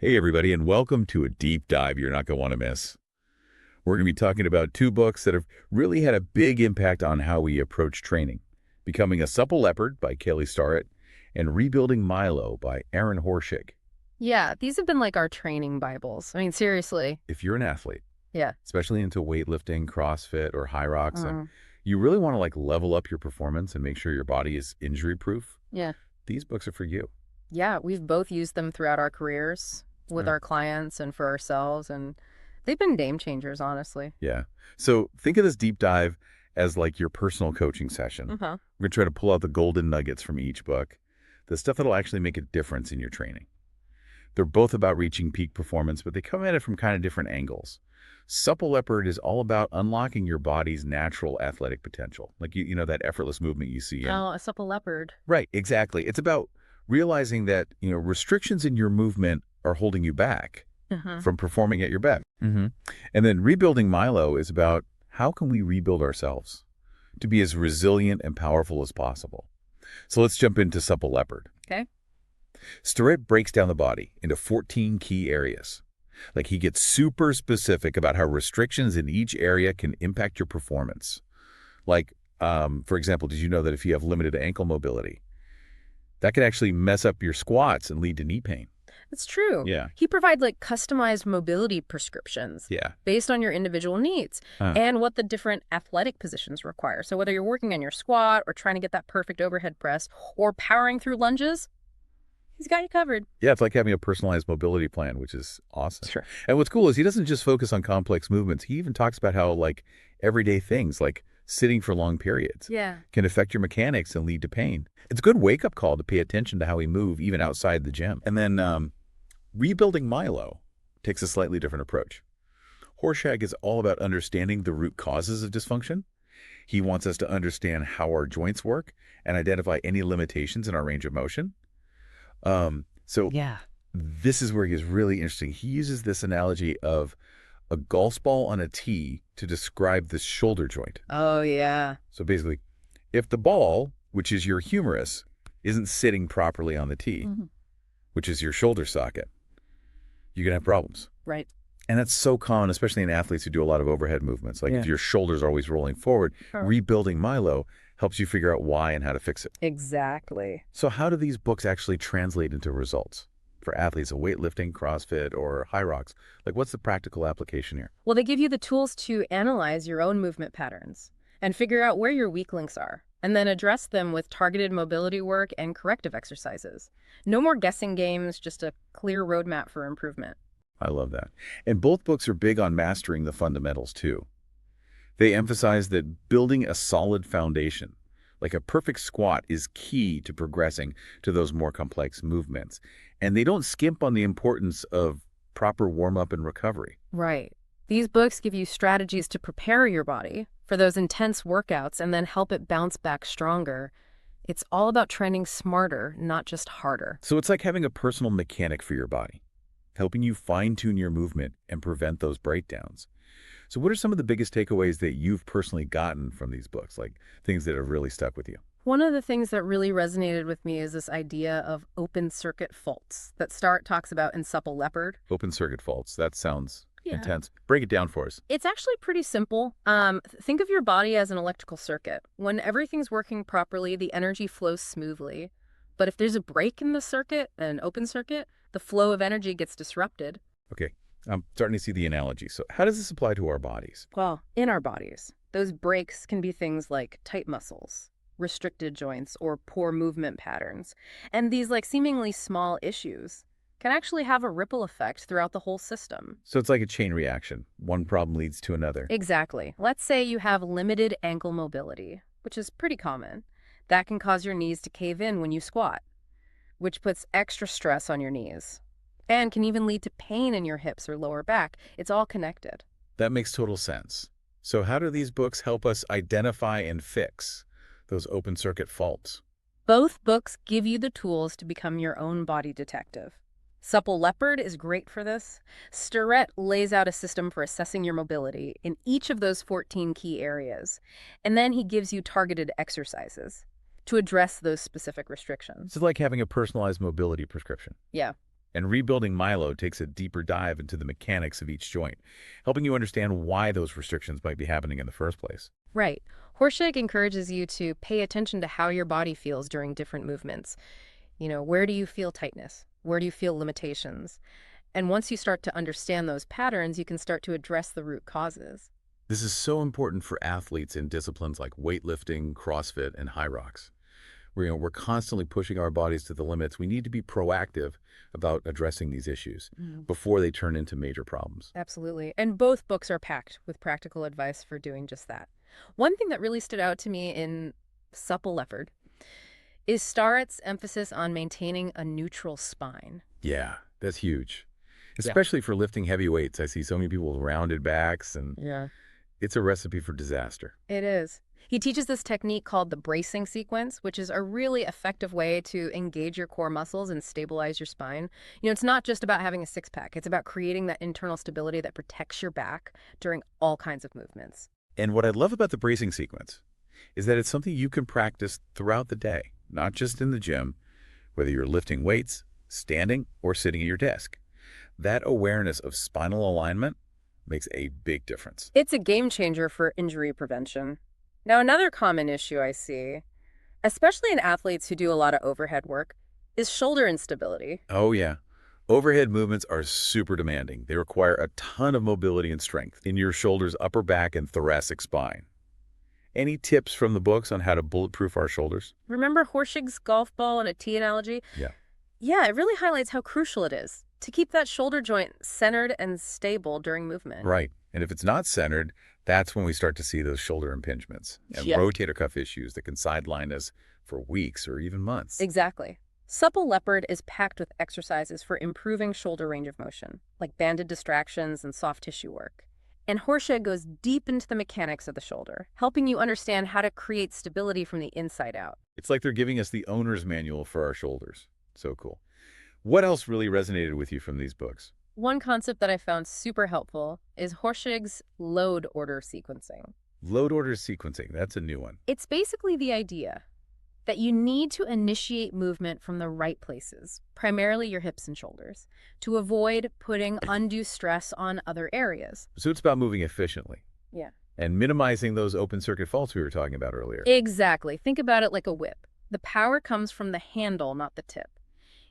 Hey, everybody, and welcome to a deep dive you're not going to want to miss. We're going to be talking about two books that have really had a big impact on how we approach training. Becoming a Supple Leopard by Starrett and Rebuilding Milo by Aaron Horschig. Yeah, these have been like our training Bibles. I mean, seriously. If you're an athlete, Yeah. especially into weightlifting, CrossFit, or Hyrox, and Mm, you really want to level up your performance and make sure your body is injury-proof, yeah. these books are for you. Yeah, we've both used them throughout our careers with Yeah. our clients and for ourselves, and they've been game changers, honestly. Yeah. So think of this deep dive as your personal coaching session. Uh-huh. We're going to try to pull out the golden nuggets from each book, the stuff that'll actually make a difference in your training. They're both about reaching peak performance, but they come at it from kind of different angles. Supple Leopard is all about unlocking your body's natural athletic potential, like you know that effortless movement you see in. Oh, a supple leopard. Right, exactly. It's about realizing that restrictions in your movement are holding you back Uh-huh. from performing at your best. And then Rebuilding Milo is about how can we rebuild ourselves to be as resilient and powerful as possible. So let's jump into Supple Leopard. Okay. Starrett breaks down the body into 14 key areas. He gets super specific about how restrictions in each area can impact your performance. For example, did you know that if you have limited ankle mobility, that can actually mess up your squats and lead to knee pain? It's true. Yeah. He provides customized mobility prescriptions Yeah. based on your individual needs Huh. and what the different athletic positions require. So whether you're working on your squat or trying to get that perfect overhead press or powering through lunges, he's got you covered. Yeah, it's like having a personalized mobility plan, which is awesome. Sure. And what's cool is he doesn't just focus on complex movements. He even talks about how everyday things like sitting for long periods Yeah. can affect your mechanics and lead to pain. It's a good wake-up call to pay attention to how we move even outside the gym. And then Rebuilding Milo takes a slightly different approach. Horschig is all about understanding the root causes of dysfunction. He wants us to understand how our joints work and identify any limitations in our range of motion. So Yeah. this is where he is really interesting. He uses this analogy of a golf ball on a tee to describe the shoulder joint. Oh, yeah. So basically, if the ball, which is your humerus, isn't sitting properly on the tee, Mhm. which is your shoulder socket, you're going to have problems. Right. And that's so common, especially in athletes who do a lot of overhead movements. If your shoulder's always rolling forward, Sure. Rebuilding Milo helps you figure out why and how to fix it. Exactly. So how do these books actually translate into results for athletes of weightlifting, CrossFit, or Hyrox? What's the practical application here? Well, they give you the tools to analyze your own movement patterns and figure out where your weak links are, and then address them with targeted mobility work and corrective exercises. No more guessing games, just a clear roadmap for improvement. I love that. And both books are big on mastering the fundamentals, too. They emphasize that building a solid foundation, like a perfect squat, is key to progressing to those more complex movements. And they don't skimp on the importance of proper warm-up and recovery. Right. These books give you strategies to prepare your body for those intense workouts and then help it bounce back stronger. It's all about training smarter, not just harder. So it's like having a personal mechanic for your body, helping you fine-tune your movement and prevent those breakdowns. So what are some of the biggest takeaways that you've personally gotten from these books, things that have really stuck with you? One of the things that really resonated with me is this idea of open circuit faults that Starrett talks about in Supple Leopard. Open circuit faults. That sounds Yeah. intense. Break it down for us. It's actually pretty simple. Think of your body as an electrical circuit. When everything's working properly, the energy flows smoothly. But if there's a break in the circuit, an open circuit, the flow of energy gets disrupted. Okay, I'm starting to see the analogy. So how does this apply to our bodies? Well, in our bodies, those breaks can be things like tight muscles, restricted joints, or poor movement patterns. And these seemingly small issues can actually have a ripple effect throughout the whole system. So it's like a chain reaction. One problem leads to another. Exactly. Let's say you have limited ankle mobility, which is pretty common. That can cause your knees to cave in when you squat, which puts extra stress on your knees and can even lead to pain in your hips or lower back. It's all connected. That makes total sense. So how do these books help us identify and fix those open circuit faults? Both books give you the tools to become your own body detective. Supple Leopard is great for this. Starrett lays out a system for assessing your mobility in each of those 14 key areas. And then he gives you targeted exercises to address those specific restrictions. It's like having a personalized mobility prescription. Yeah. And Rebuilding Milo takes a deeper dive into the mechanics of each joint, helping you understand why those restrictions might be happening in the first place. Right. Horschig encourages you to pay attention to how your body feels during different movements. Where do you feel tightness? Where do you feel limitations? And once you start to understand those patterns, you can start to address the root causes. This is so important for athletes in disciplines like weightlifting, CrossFit, and Hyrox. We're constantly pushing our bodies to the limits. We need to be proactive about addressing these issues before they turn into major problems. Absolutely. And both books are packed with practical advice for doing just that. One thing that really stood out to me in Supple Leopard is Starrett's emphasis on maintaining a neutral spine. Yeah, that's huge. Especially for lifting heavy weights. I see so many people with rounded backs, and Yeah. it's a recipe for disaster. It is. He teaches this technique called the bracing sequence, which is a really effective way to engage your core muscles and stabilize your spine. It's not just about having a six-pack. It's about creating that internal stability that protects your back during all kinds of movements. And what I love about the bracing sequence is that it's something you can practice throughout the day, not just in the gym, whether you're lifting weights, standing, or sitting at your desk. That awareness of spinal alignment makes a big difference. It's a game changer for injury prevention. Now, another common issue I see, especially in athletes who do a lot of overhead work, is shoulder instability. Oh, yeah. Overhead movements are super demanding. They require a ton of mobility and strength in your shoulders, upper back, and thoracic spine. Any tips from the books on how to bulletproof our shoulders? Remember Horschig's golf ball and a tee analogy? Yeah. Yeah, it really highlights how crucial it is to keep that shoulder joint centered and stable during movement. Right. And if it's not centered, that's when we start to see those shoulder impingements and rotator cuff issues that can sideline us for weeks or even months. Exactly. Supple Leopard is packed with exercises for improving shoulder range of motion, like banded distractions and soft tissue work. And Horschig goes deep into the mechanics of the shoulder, helping you understand how to create stability from the inside out. It's like they're giving us the owner's manual for our shoulders. So cool. What else really resonated with you from these books? One concept that I found super helpful is Horschig's load order sequencing. Load order sequencing. That's a new one. It's basically the idea that you need to initiate movement from the right places, primarily your hips and shoulders, to avoid putting undue stress on other areas. So it's about moving efficiently. Yeah. And minimizing those open circuit faults we were talking about earlier. Exactly. Think about it like a whip. The power comes from the handle, not the tip.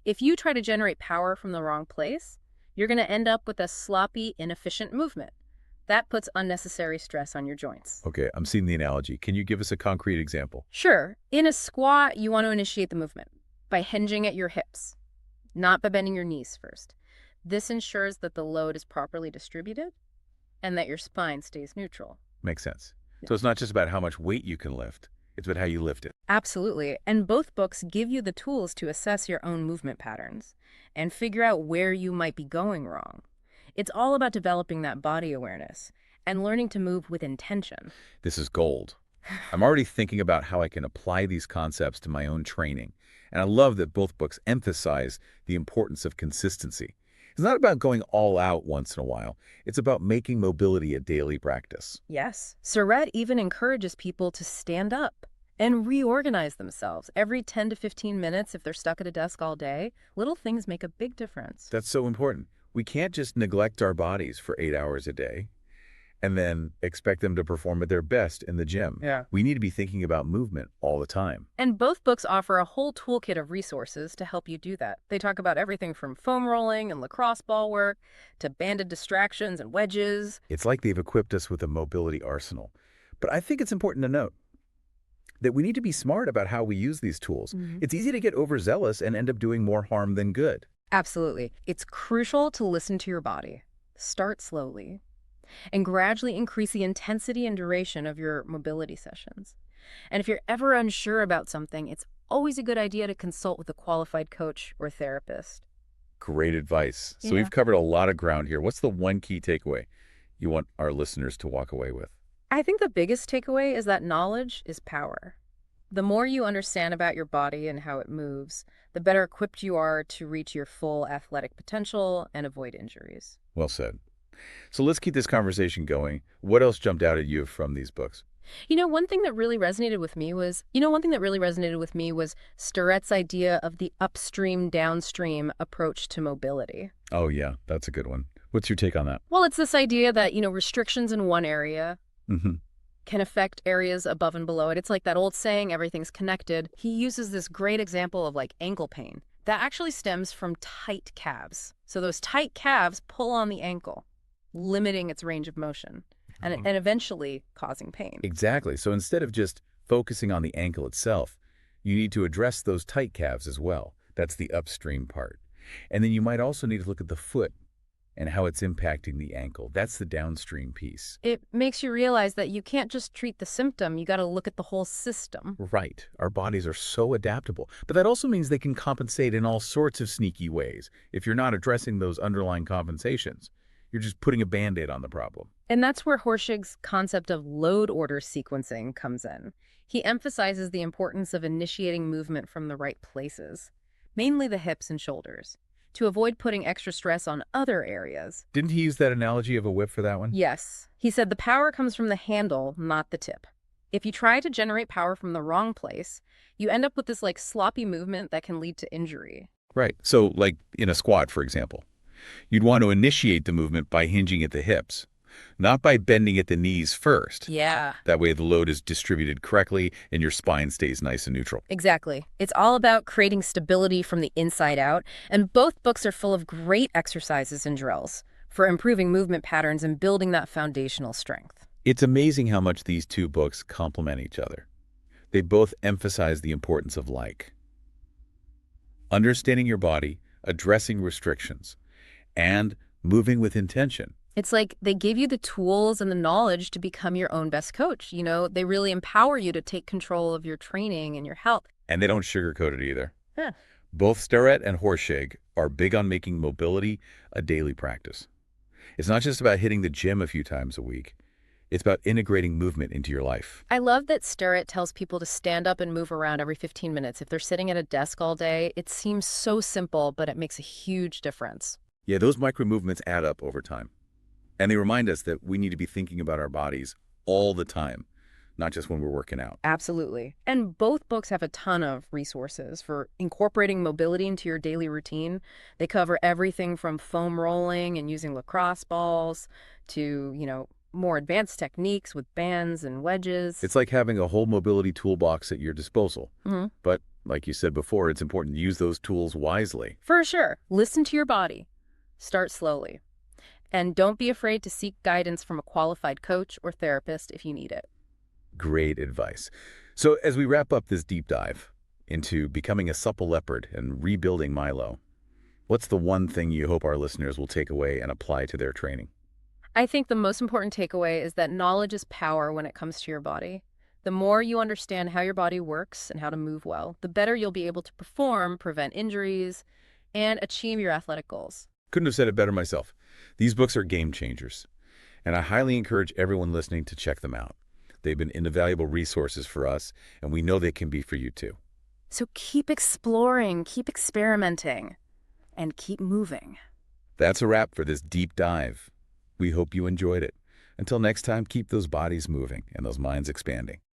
If you try to generate power from the wrong place, you're going to end up with a sloppy, inefficient movement. That puts unnecessary stress on your joints. Okay, I'm seeing the analogy. Can you give us a concrete example? Sure. In a squat, you want to initiate the movement by hinging at your hips, not by bending your knees first. This ensures that the load is properly distributed and that your spine stays neutral. Makes sense. So it's not just about how much weight you can lift. It's about how you lift it. Absolutely. And both books give you the tools to assess your own movement patterns and figure out where you might be going wrong. It's all about developing that body awareness and learning to move with intention. This is gold. I'm already thinking about how I can apply these concepts to my own training. And I love that both books emphasize the importance of consistency. It's not about going all out once in a while. It's about making mobility a daily practice. Yes. Starrett even encourages people to stand up and reorganize themselves every 10 to 15 minutes if they're stuck at a desk all day. Little things make a big difference. That's so important. We can't just neglect our bodies for 8 hours a day and then expect them to perform at their best in the gym. Yeah. We need to be thinking about movement all the time. And both books offer a whole toolkit of resources to help you do that. They talk about everything from foam rolling and lacrosse ball work to banded distractions and wedges. It's like they've equipped us with a mobility arsenal. But I think it's important to note that we need to be smart about how we use these tools. It's easy to get overzealous and end up doing more harm than good. Absolutely. It's crucial to listen to your body. Start slowly and gradually increase the intensity and duration of your mobility sessions. And if you're ever unsure about something, it's always a good idea to consult with a qualified coach or therapist. Great advice. So Yeah. we've covered a lot of ground here. What's the one key takeaway you want our listeners to walk away with? I think the biggest takeaway is that knowledge is power. The more you understand about your body and how it moves, the better equipped you are to reach your full athletic potential and avoid injuries. Well said. So let's keep this conversation going. What else jumped out at you from these books? One thing that really resonated with me was Starrett's idea of the upstream-downstream approach to mobility. Oh, yeah, that's a good one. What's your take on that? Well, it's this idea that, restrictions in one area Hmm. can affect areas above and below it. It's like that old saying, everything's connected. He uses this great example of like ankle pain that actually stems from tight calves. So those tight calves pull on the ankle, limiting its range of motion and eventually causing pain. Exactly. So instead of just focusing on the ankle itself, you need to address those tight calves as well. That's the upstream part. And then you might also need to look at the foot and how it's impacting the ankle. That's the downstream piece. It makes you realize that you can't just treat the symptom, you got to look at the whole system. Right. Our bodies are so adaptable. But that also means they can compensate in all sorts of sneaky ways. If you're not addressing those underlying compensations, you're just putting a Band-Aid on the problem. And that's where Horschig's concept of load order sequencing comes in. He emphasizes the importance of initiating movement from the right places, mainly the hips and shoulders, to avoid putting extra stress on other areas. Didn't he use that analogy of a whip for that one? Yes. He said the power comes from the handle, not the tip. If you try to generate power from the wrong place, you end up with this like sloppy movement that can lead to injury. Right. So like in a squat, for example, you'd want to initiate the movement by hinging at the hips, not by bending at the knees first. Yeah. That way the load is distributed correctly and your spine stays nice and neutral. Exactly. It's all about creating stability from the inside out, and both books are full of great exercises and drills for improving movement patterns and building that foundational strength. It's amazing how much these two books complement each other. They both emphasize the importance of understanding your body, addressing restrictions, and moving with intention. It's like they give you the tools and the knowledge to become your own best coach. They really empower you to take control of your training and your health. And they don't sugarcoat it either. Yeah. Both Starrett and Horschig are big on making mobility a daily practice. It's not just about hitting the gym a few times a week. It's about integrating movement into your life. I love that Starrett tells people to stand up and move around every 15 minutes. If they're sitting at a desk all day, it seems so simple, but it makes a huge difference. Yeah, those micro movements add up over time. And they remind us that we need to be thinking about our bodies all the time, not just when we're working out. Absolutely. And both books have a ton of resources for incorporating mobility into your daily routine. They cover everything from foam rolling and using lacrosse balls to, more advanced techniques with bands and wedges. It's like having a whole mobility toolbox at your disposal. Mhm. But like you said before, it's important to use those tools wisely. For sure. Listen to your body. Start slowly. And don't be afraid to seek guidance from a qualified coach or therapist if you need it. Great advice. So as we wrap up this deep dive into becoming a supple leopard and rebuilding Milo, what's the one thing you hope our listeners will take away and apply to their training? I think the most important takeaway is that knowledge is power when it comes to your body. The more you understand how your body works and how to move well, the better you'll be able to perform, prevent injuries, and achieve your athletic goals. Couldn't have said it better myself. These books are game changers, and I highly encourage everyone listening to check them out. They've been invaluable resources for us, and we know they can be for you too. So keep exploring, keep experimenting, and keep moving. That's a wrap for this deep dive. We hope you enjoyed it. Until next time, keep those bodies moving and those minds expanding.